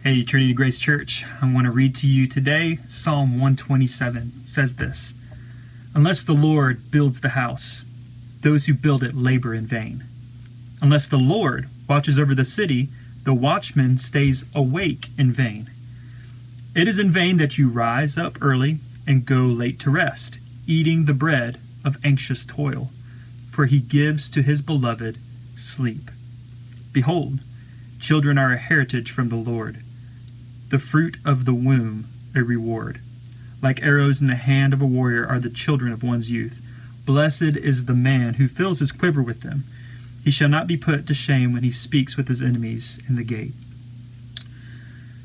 Hey, Trinity Grace Church, I want to read to you today Psalm 127. It says this: Unless the Lord builds the house, those who build it labor in vain. Unless the Lord watches over the city, the watchman stays awake in vain. It is in vain that you rise up early and go late to rest, eating the bread of anxious toil, for he gives to his beloved sleep. Behold, children are a heritage from the Lord, the fruit of the womb a reward. Like arrows in the hand of a warrior are the children of one's youth. Blessed is the man who fills his quiver with them. He shall not be put to shame when he speaks with his enemies in the gate.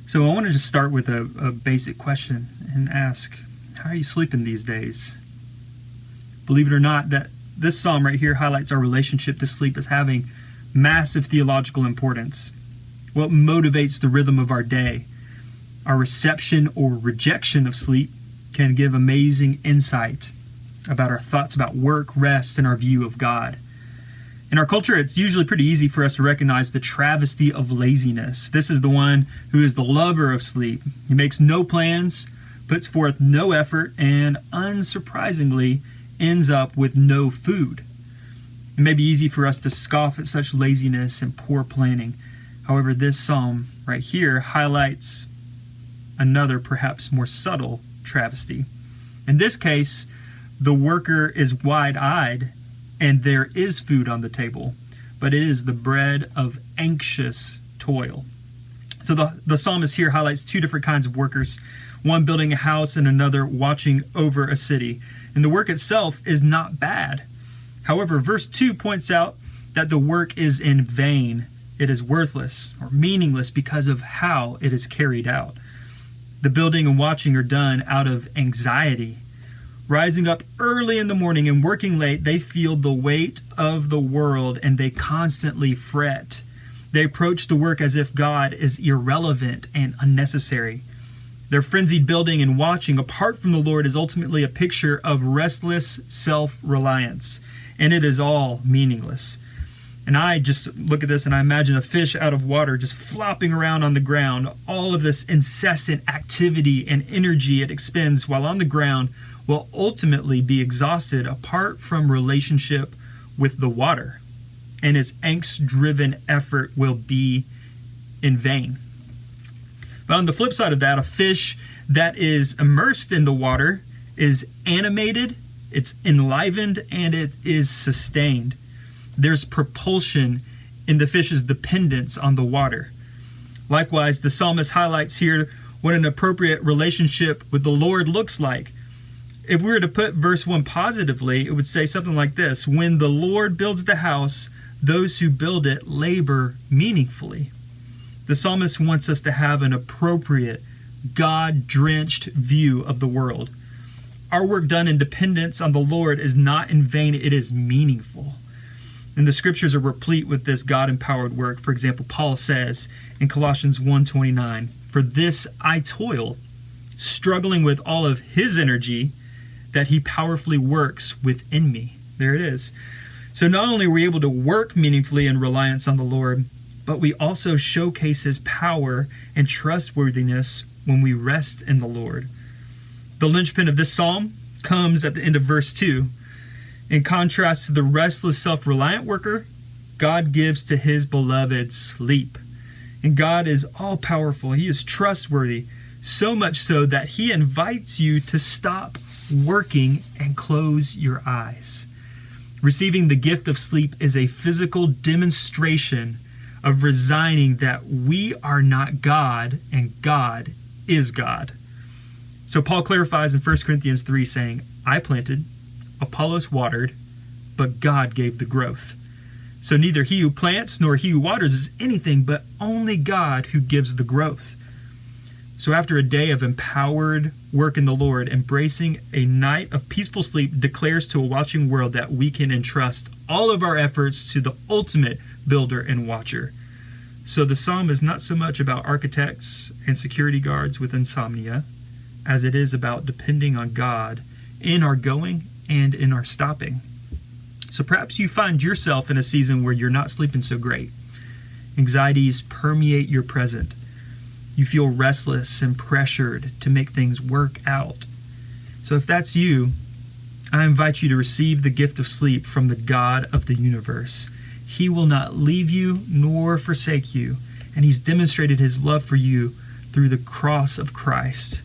So I want to just start with a basic question and ask, how are you sleeping these days? Believe it or not, that this psalm right here highlights our relationship to sleep as having massive theological importance. What motivates the rhythm of our day? Our reception or rejection of sleep can give amazing insight about our thoughts about work, rest, and our view of God. In our culture, it's usually pretty easy for us to recognize the travesty of laziness. This is the one who is the lover of sleep. He makes no plans, puts forth no effort, and unsurprisingly ends up with no food. It may be easy for us to scoff at such laziness and poor planning. However, this psalm right here highlights another, perhaps more subtle travesty. In this case, the worker is wide-eyed and there is food on the table, but it is the bread of anxious toil. So the psalmist here highlights two different kinds of workers, one building a house and another watching over a city. And the work itself is not bad. However, verse 2 points out that the work is in vain. It is worthless or meaningless because of how it is carried out. The building and watching are done out of anxiety. Rising up early in the morning and working late, they feel the weight of the world and they constantly fret. They approach the work as if God is irrelevant and unnecessary. Their frenzied building and watching apart from the Lord is ultimately a picture of restless self-reliance, and it is all meaningless. And I just look at this and I imagine a fish out of water just flopping around on the ground. All of this incessant activity and energy it expends while on the ground will ultimately be exhausted apart from relationship with the water. And its angst-driven effort will be in vain. But on the flip side of that, a fish that is immersed in the water is animated, it's enlivened, and it is sustained. There's propulsion in the fish's dependence on the water. Likewise, the psalmist highlights here what an appropriate relationship with the Lord looks like. If we were to put verse 1 positively, it would say something like this: when the Lord builds the house, those who build it labor meaningfully. The psalmist wants us to have an appropriate, God-drenched view of the world. Our work done in dependence on the Lord is not in vain, it is meaningful. And the scriptures are replete with this God-empowered work. For example, Paul says in Colossians 1:29, "For this I toil, struggling with all of his energy that he powerfully works within me." There it is. So not only are we able to work meaningfully in reliance on the Lord, but we also showcase his power and trustworthiness when we rest in the Lord. The linchpin of this psalm comes at the end of verse 2. In contrast to the restless, self-reliant worker, God gives to his beloved sleep. And God is all-powerful. He is trustworthy, so much so that he invites you to stop working and close your eyes. Receiving the gift of sleep is a physical demonstration of resigning that we are not God and God is God. So Paul clarifies in 1 Corinthians 3 saying, "I planted, Apollos watered, but God gave the growth." So neither he who plants nor he who waters is anything, but only God who gives the growth. So after a day of empowered work in the Lord, embracing a night of peaceful sleep declares to a watching world that we can entrust all of our efforts to the ultimate builder and watcher. So the psalm is not so much about architects and security guards with insomnia as it is about depending on God in our going and in our stopping. So perhaps you find yourself in a season where you're not sleeping so great. Anxieties permeate your present. You feel restless and pressured to make things work out. So if that's you, I invite you to receive the gift of sleep from the God of the universe. He will not leave you nor forsake you, and he's demonstrated his love for you through the cross of Christ.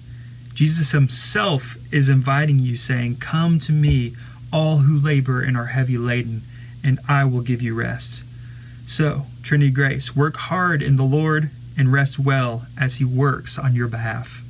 Jesus himself is inviting you, saying, "Come to me, all who labor and are heavy laden, and I will give you rest." So, Trinity Grace, work hard in the Lord and rest well as he works on your behalf.